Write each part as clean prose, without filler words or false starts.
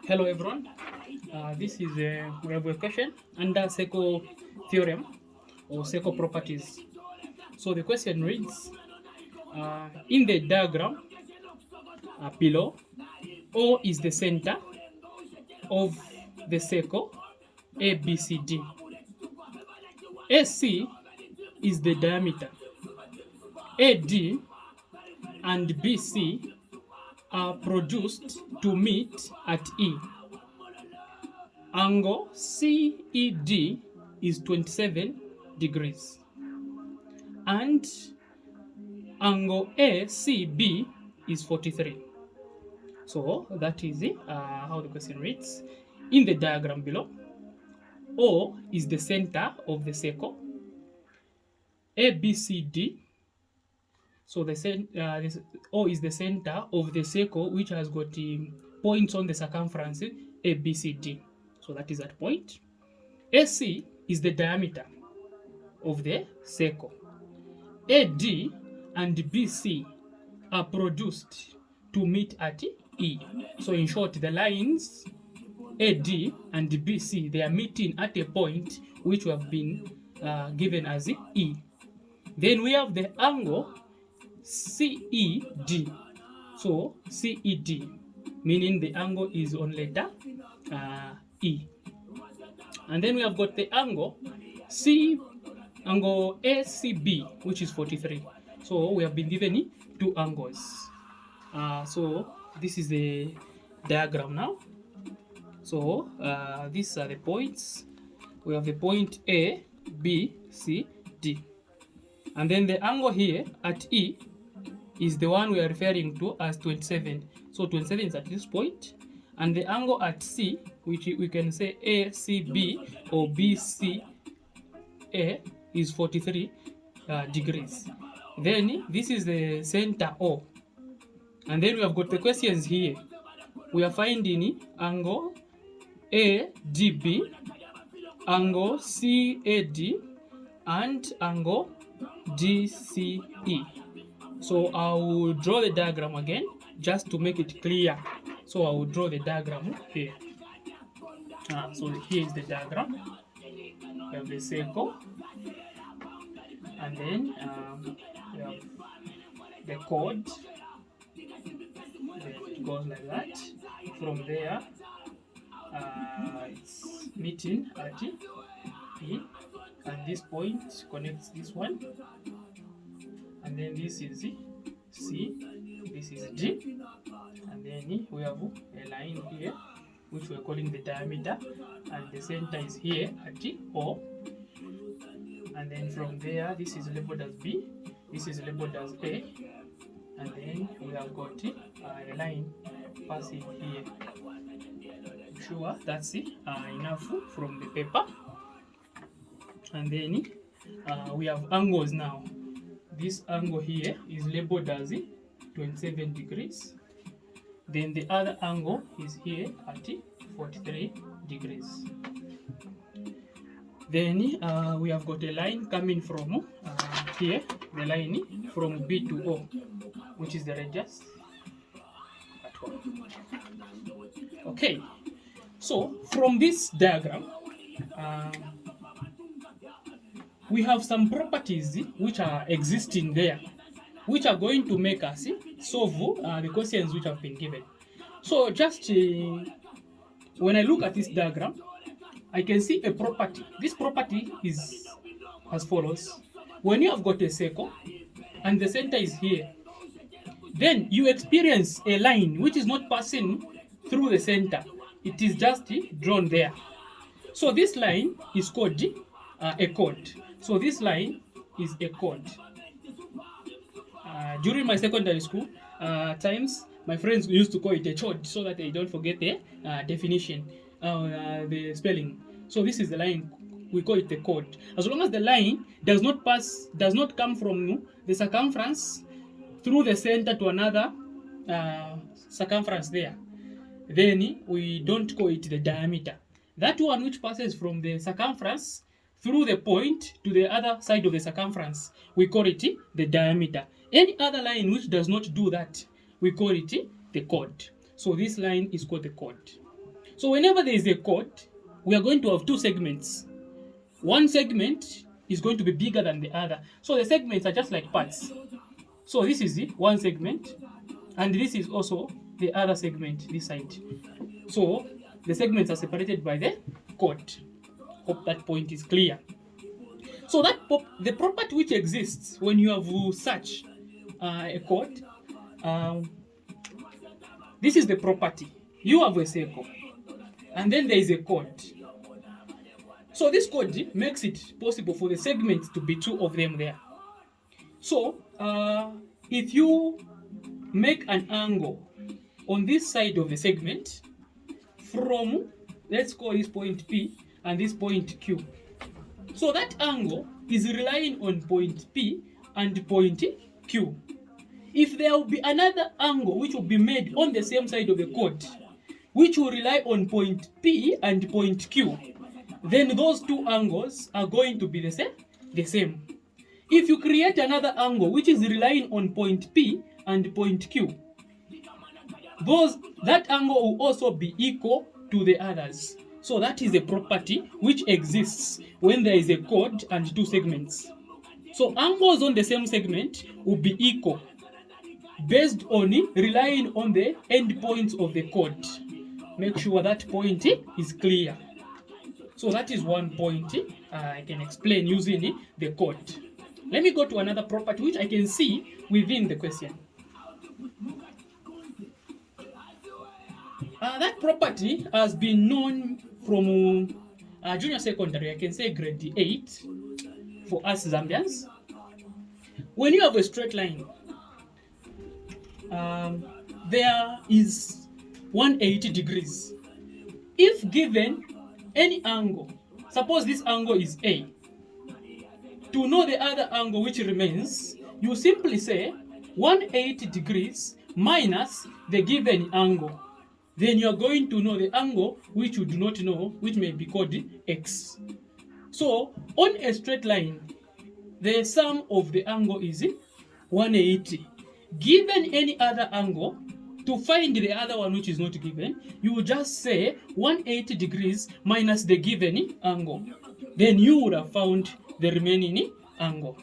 Hello everyone. This is we have a question under Seco theorem or Seco properties. So the question reads: in the diagram below, O is the center of the circle ABCD. AC is the diameter. AD and BC are produced to meet at E. Angle CED is 27 degrees and angle ACB is 43. So that is how the question reads. In the diagram below, O is the center of the circle. ABCD, so this O is the center of the circle which has got points on the circumference ABCD. So that is that point. AC is the diameter of the circle. AD and BC are produced to meet at E. So in short, the lines AD and BC, they are meeting at a point which we have been given as E. Then we have the angle CED. So CED, meaning the angle is on letter E. And then we have got the angle ACB, which is 43. So we have been given two angles. So this is the diagram now. So these are the points. We have the point A, B, C, D. And then the angle here at E is the one we are referring to as 27. So 27 is at this point. And the angle at C, which we can say ACB or BCA, is 43 degrees. Then this is the center O. And then we have got the questions here. We are finding angle ADB, angle CAD, and angle DCE. So I will draw the diagram again just to make it clear. So I will draw the diagram here. So here is the diagram. We have the circle, and then we have the chord. It goes like that. From there, it's meeting at E, and this point connects this one, and then this is C, this is D, and then we have a line here which we're calling the diameter, and the center is here at O, and then from there this is labeled as B, this is labeled as A, and then we have got a line passing here. I'm sure that's enough from the paper. And then we have angles now. This angle here is labeled as 27 degrees. Then the other angle is here at 43 degrees. Then we have got a line coming from here, the line from B to O, which is the radius at O. Okay, so from this diagram, we have some properties which are existing there, which are going to make us solve the questions which have been given. So just when I look at this diagram, I can see a property. This property is as follows. When you have got a circle and the center is here, then you experience a line which is not passing through the center. It is just drawn there. So this line is called a chord. So this line is a chord. During my secondary school times, my friends used to call it a chord so that they don't forget the definition, the spelling. So this is the line. We call it the chord. As long as the line does not come from the circumference through the center to another circumference there, then we don't call it the diameter. That one which passes from the circumference through the point to the other side of the circumference, we call it the diameter. Any other line which does not do that, we call it the chord. So this line is called the chord. So whenever there is a chord, we are going to have two segments. One segment is going to be bigger than the other. So the segments are just like parts. So this is the one segment, and this is also the other segment, this side. So the segments are separated by the chord. Hope that point is clear. So that the property which exists when you have such a chord, this is the property. You have a circle, and then there is a chord. So this chord makes it possible for the segments to be two of them there. So if you make an angle on this side of the segment from, let's call this point P and this point Q. So that angle is relying on point P and point Q. If there will be another angle which will be made on the same side of the chord, which will rely on point P and point Q, then those two angles are going to be the same. If you create another angle which is relying on point P and point Q, that angle will also be equal to the others. So that is a property which exists when there is a chord and two segments. So angles on the same segment will be equal based on relying on the endpoints of the chord. Make sure that point is clear. So that is one point I can explain using the chord. Let me go to another property which I can see within the question. That property has been known from junior secondary, I can say grade 8 for us Zambians. When you have a straight line, there is 180 degrees. If given any angle, suppose this angle is A, to know the other angle which remains, you simply say 180 degrees minus the given angle. Then you are going to know the angle which you do not know, which may be called x. So on a straight line, the sum of the angle is 180. Given any other angle, to find the other one which is not given, you will just say 180 degrees minus the given angle. Then you would have found the remaining angle.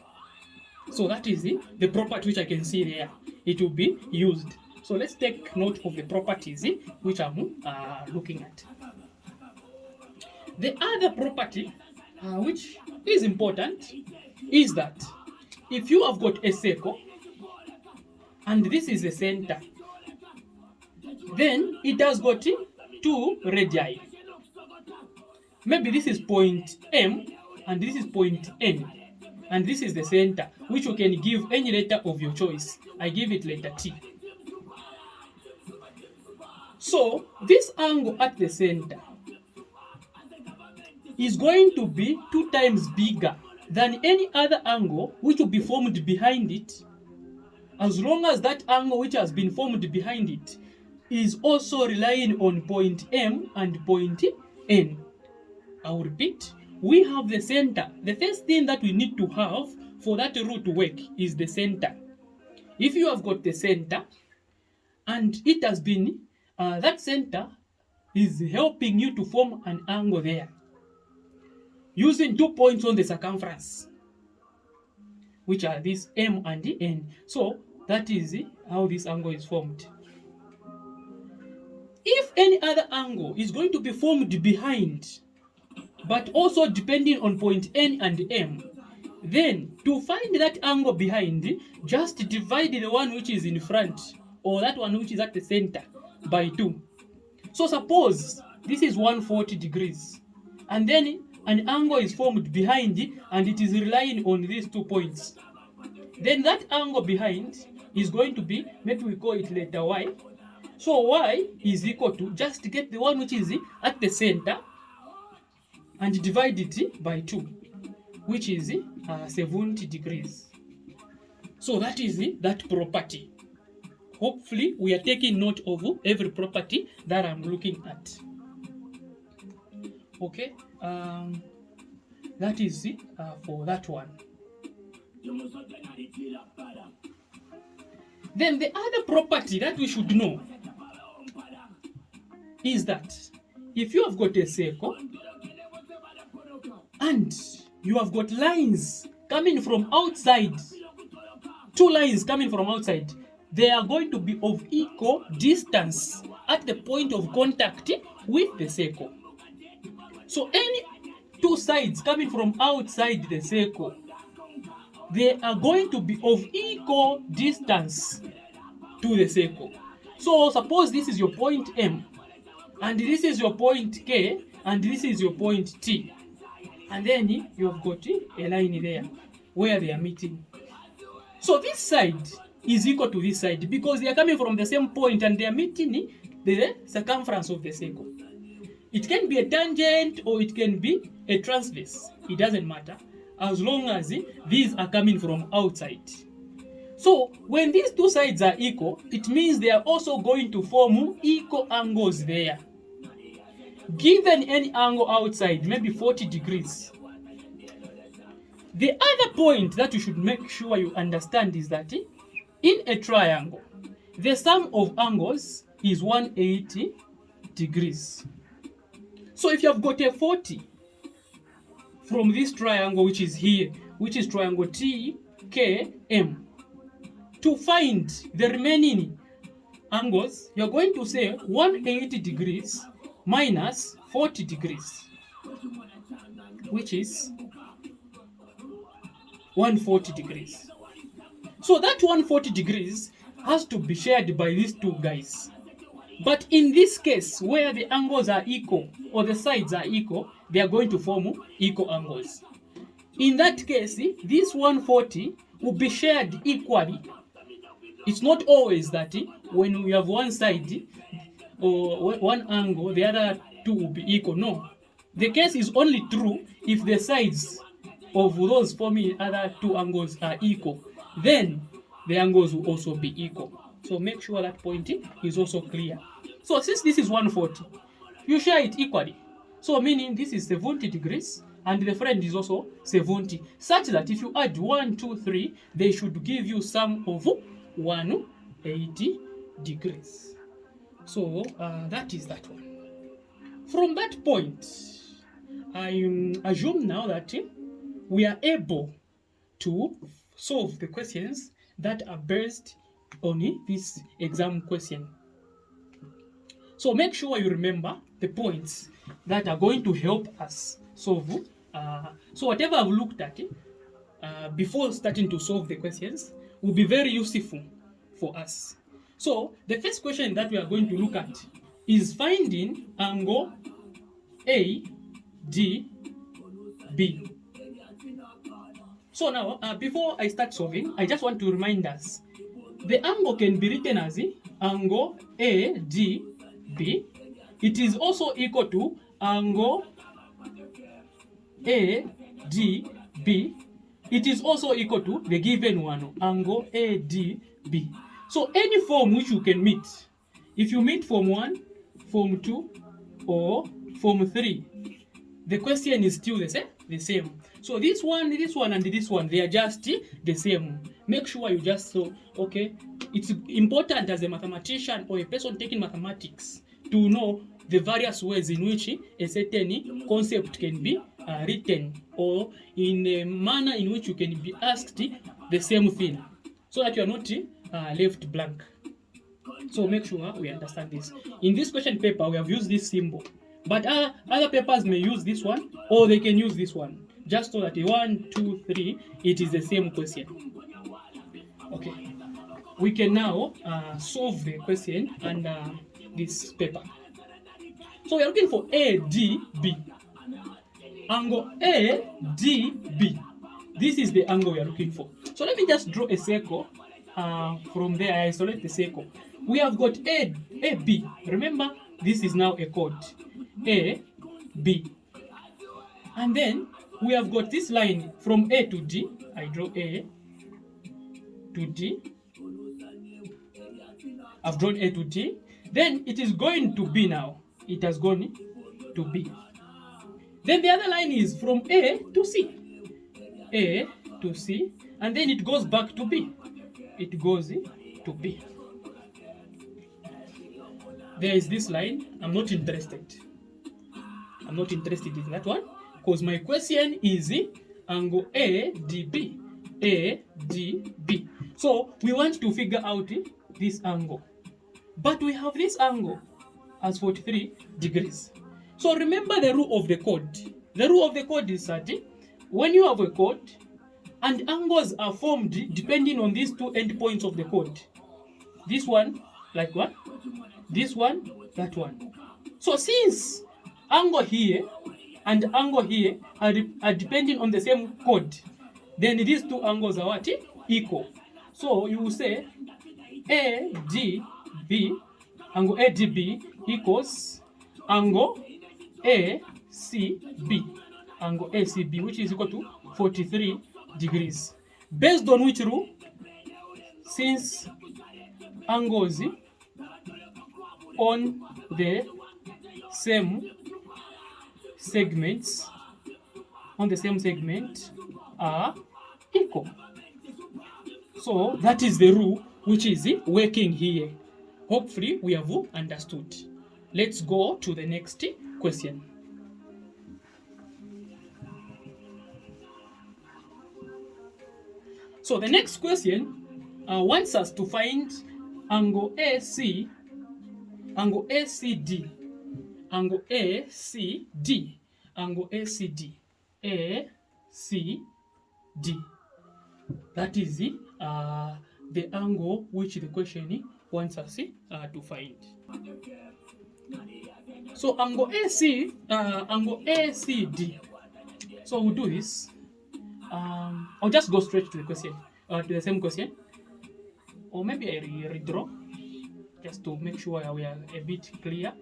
So that is the property which I can see there. It will be used. So let's take note of the properties which I'm looking at. The other property which is important is that if you have got a circle and this is the center, then it has got two radii. Maybe this is point M and this is point N, and this is the center, which you can give any letter of your choice. I give it letter T. So this angle at the center is going to be 2 times bigger than any other angle which will be formed behind it, as long as that angle which has been formed behind it is also relying on point M and point N. I will repeat, we have the center. The first thing that we need to have for that rule to work is the center. If you have got the center and it has been, that center is helping you to form an angle there using 2 points on the circumference, which are this M and N. So that is how this angle is formed. If any other angle is going to be formed behind, but also depending on point N and M, then to find that angle behind, just divide the one which is in front, or that one which is at the center, by 2. So suppose this is 140 degrees, and then an angle is formed behind and it is relying on these 2 points. Then that angle behind is going to be, maybe we call it letter Y. So Y is equal to, just get the one which is at the center and divide it by 2, which is 70 degrees. So that is that property. Hopefully we are taking note of every property that I'm looking at. Okay, that is for that one. Then the other property that we should know is that if you have got a circle and you have got lines coming from outside, two lines coming from outside, they are going to be of equal distance at the point of contact with the circle. So any two sides coming from outside the circle, they are going to be of equal distance to the circle. So suppose this is your point M, and this is your point K, and this is your point T, and then you have got a line there where they are meeting. So this side is equal to this side because they are coming from the same point and they are meeting the circumference of the circle. It can be a tangent or it can be a transverse. It doesn't matter as long as these are coming from outside. So when these two sides are equal, it means they are also going to form equal angles there. Given any angle outside, maybe 40 degrees. The other point that you should make sure you understand is that in a triangle, the sum of angles is 180 degrees. So if you have got a 40 from this triangle which is here, which is triangle TKM, to find the remaining angles, you're going to say 180 degrees minus 40 degrees, which is 140 degrees. So that 140 degrees has to be shared by these two guys. But in this case, where the angles are equal or the sides are equal, they are going to form equal angles. In that case, this 140 will be shared equally. It's not always that when we have one side or one angle, the other two will be equal. No. The case is only true if the sides of those forming other two angles are equal. Then the angles will also be equal. So make sure that point is also clear. So since this is 140, you share it equally. So meaning this is 70 degrees and the friend is also 70, such that if you add 1, 2, 3, they should give you sum of 180 degrees. So that is that one. From that point, I assume now that we are able to solve the questions that are based on this exam question. So make sure you remember the points that are going to help us solve. So whatever I've looked at before starting to solve the questions will be very useful for us. So the first question that we are going to look at is finding angle ADB. So now, before I start solving, I just want to remind us, the angle can be written as angle ADB. It is also equal to angle ADB. It is also equal to the given one, angle ADB. So any form which you can meet, if you meet form 1, form 2, or form 3, the question is still the same. So this one, and this one, they are just the same. Make sure you just okay. It's important as a mathematician or a person taking mathematics to know the various ways in which a certain concept can be written, or in a manner in which you can be asked the same thing, so that you are not left blank. So make sure we understand this. In this question paper, we have used this symbol, but other papers may use this one, or they can use this one, just so that 1, 2, 3, it is the same question. Okay, we can now solve the question under this paper. So we are looking for ADB. Angle ADB. This is the angle we are looking for. So let me just draw a circle. From there, I isolate the circle. We have got AB. Remember, this is now a chord. AB. And then we have got this line from A to D. I draw A to D. I've drawn A to D. Then it is going to B now. It has gone to B. Then the other line is from A to C. A to C. And then it goes back to B. It goes to B. There is this line. I'm not interested. I'm not interested in that one because my question is angle ADB. ADB. So we want to figure out this angle. But we have this angle as 43 degrees. So remember the rule of the chord. The rule of the chord is that when you have a chord and angles are formed depending on these two endpoints of the chord, this one like one, this one, that one. So since angle here and angle here are depending on the same chord, then these two angles are what? Equal. So you will say ADB, angle ADB equals angle ACB, angle ACB, which is equal to 43 degrees. Based on which rule? Since angles on the same segments are equal. So that is the rule which is working here. Hopefully we have understood. Let's go to the next question. So the next question wants us to find angle AC, angle ACD, angle ACD, angle ACD, ACD. That is the angle which the question wants us to find. So angle AC, angle ACD. So we'll do this. I'll just go straight to the question, to the same question, or maybe I redraw just to make sure we are a bit clear.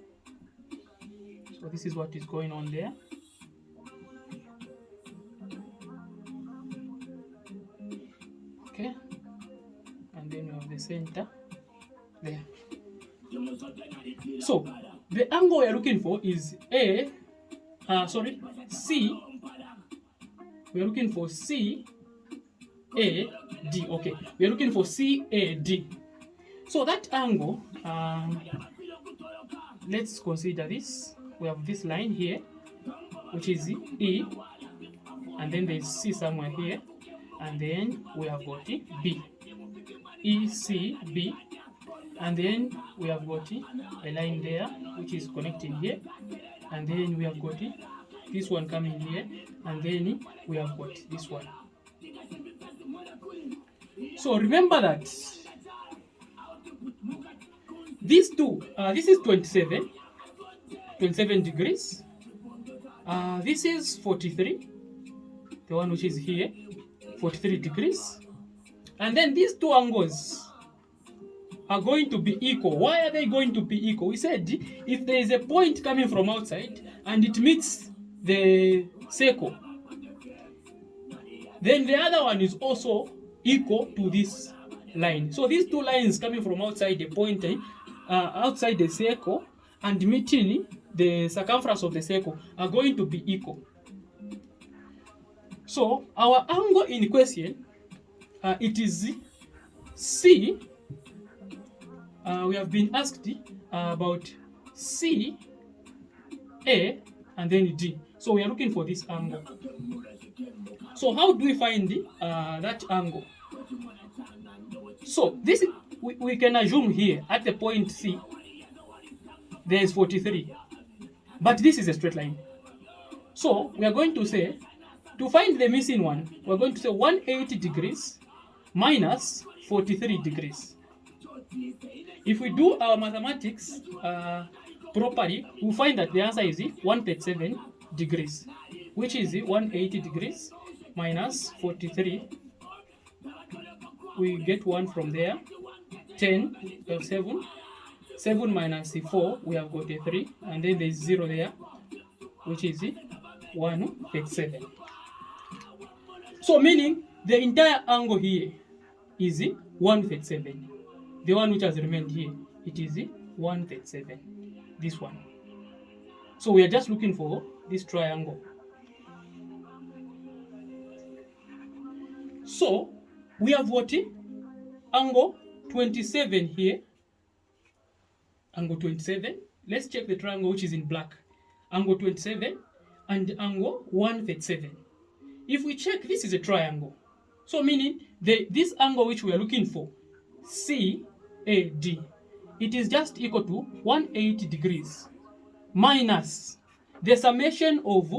So this is what is going on there. Okay, and then we have the center there. So the angle we are looking for is C. We are looking for CAD. Okay, we are looking for CAD. So that angle, let's consider this. We have this line here, which is E, and then there's C somewhere here, and then we have got B, ECB, and then we have got a line there which is connecting here, and then we have got this one coming here, and then we have got this one. So remember that these two, this is 27 degrees, this is 43, the one which is here, 43 degrees, and then these two angles are going to be equal. Why are they going to be equal? We said if there is a point coming from outside and it meets the circle, then the other one is also equal to this line. So these two lines coming from outside the point, outside the circle and meeting the circumference of the circle are going to be equal. So our angle in question, it is C. We have been asked about C, A, and then D. So we are looking for this angle. So how do we find that angle? So this we can assume here at the point C there is 43, but this is a straight line. So we are going to say, to find the missing one, we're going to say 180 degrees minus 43 degrees. If we do our mathematics properly, we'll find that the answer is 137 degrees, which is 180 degrees minus 43. We get 1 from there. 10, we have 7. 7 minus 4, we have got a 3. And then there's 0 there, which is 137. So meaning the entire angle here is 137. The one which has remained here, it is 137. This one. So we are just looking for this triangle. So we have what? Angle 27 here. Angle 27. Let's check the triangle which is in black. angle 27, and angle 137. If we check, this is a triangle. So meaning this angle which we are looking for, CAD, it is just equal to 180 degrees minus the summation of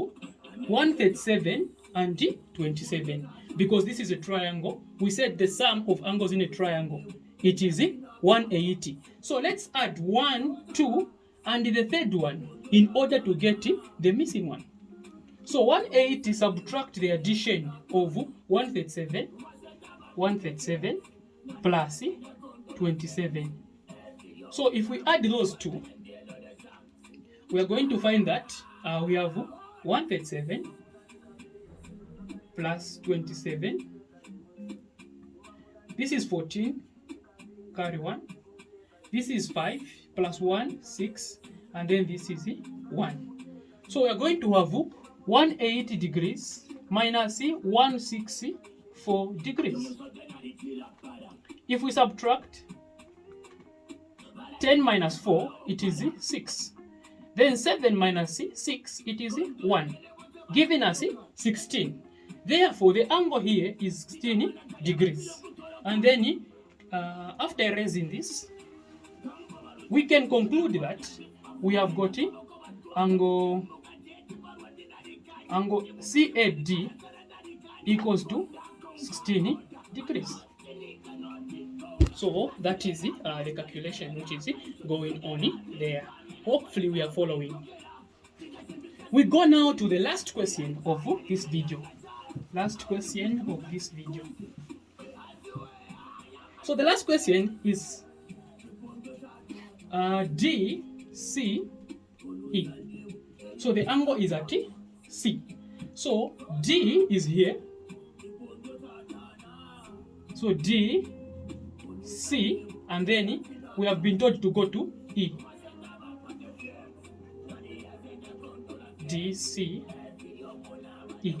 137 and 27. Because this is a triangle, we said the sum of angles in a triangle, it is 180. So let's add 1, 2, and the third one in order to get the missing one. So 180 subtract the addition of 137 plus 27. So if we add those two, we are going to find that we have 137 plus 27. This is 14, carry 1. This is 5 plus 1, 6, and then this is 1. So we are going to have 180 degrees minus 164 degrees. If we subtract 10 minus 4, it is 6. Then 7 minus 6, it is 1, giving us 16. Therefore, the angle here is 16 degrees. And then, after erasing this, we can conclude that we have got angle CAD equals to 16 degrees. So that is the calculation which is going on there. Hopefully we are following. We go now to the last question of this video. Last question of this video. So the last question is DCE. So the angle is at C. So D is here. So D, C, and then we have been told to go to E. D, C, E.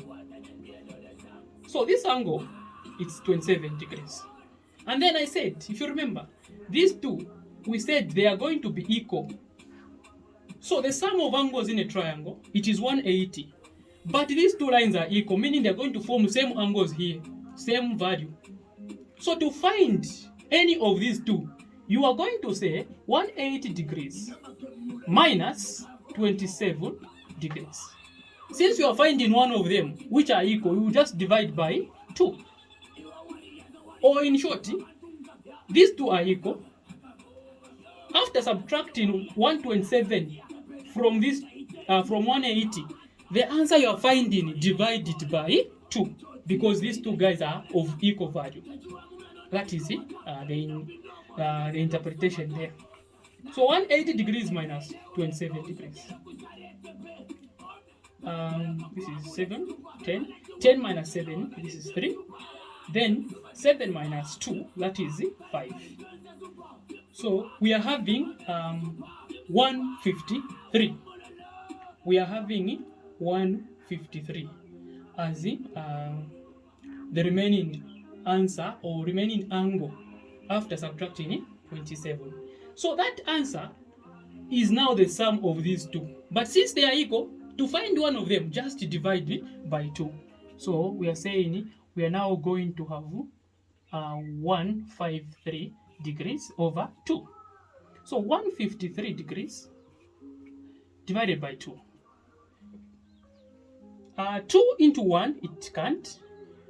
So this angle is 27 degrees. And then I said, if you remember, these two, we said they are going to be equal. So the sum of angles in a triangle, it is 180. But these two lines are equal, meaning they are going to form the same angles here, same value. So to find any of these two, you are going to say 180 degrees minus 27 degrees. Since you are finding one of them, which are equal, you just divide by 2. Or in short, these two are equal. After subtracting 127 from this, from 180, the answer you are finding, divide it by 2, because these two guys are of equal value. That is the interpretation there. So 180 degrees minus 27 degrees. This is 7, 10. 10 minus 7, this is 3. Then 7 minus 2, that is 5. So we are having 153. We are having 153 as the remaining answer or remaining angle after subtracting 27. So that answer is now the sum of these two. But since they are equal, to find one of them, just divide it by 2. So we are saying we are now going to have 153 degrees over 2. So 153 degrees divided by 2. 2 into 1, it can't.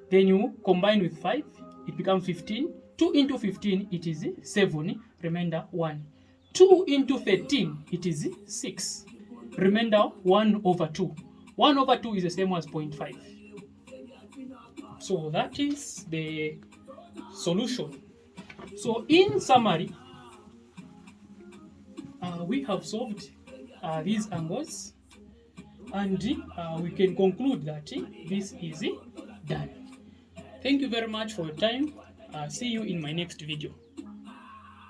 Then you combine with 5, it becomes 15. 2 into 15, it is 7, remainder 1. 2 into 13, it is 6. Remainder 1 over 2. 1 over 2 is the same as 0.5. So that is the solution. So in summary, we have solved these angles, and we can conclude that this is done. Thank you very much for your time. See you in my next video.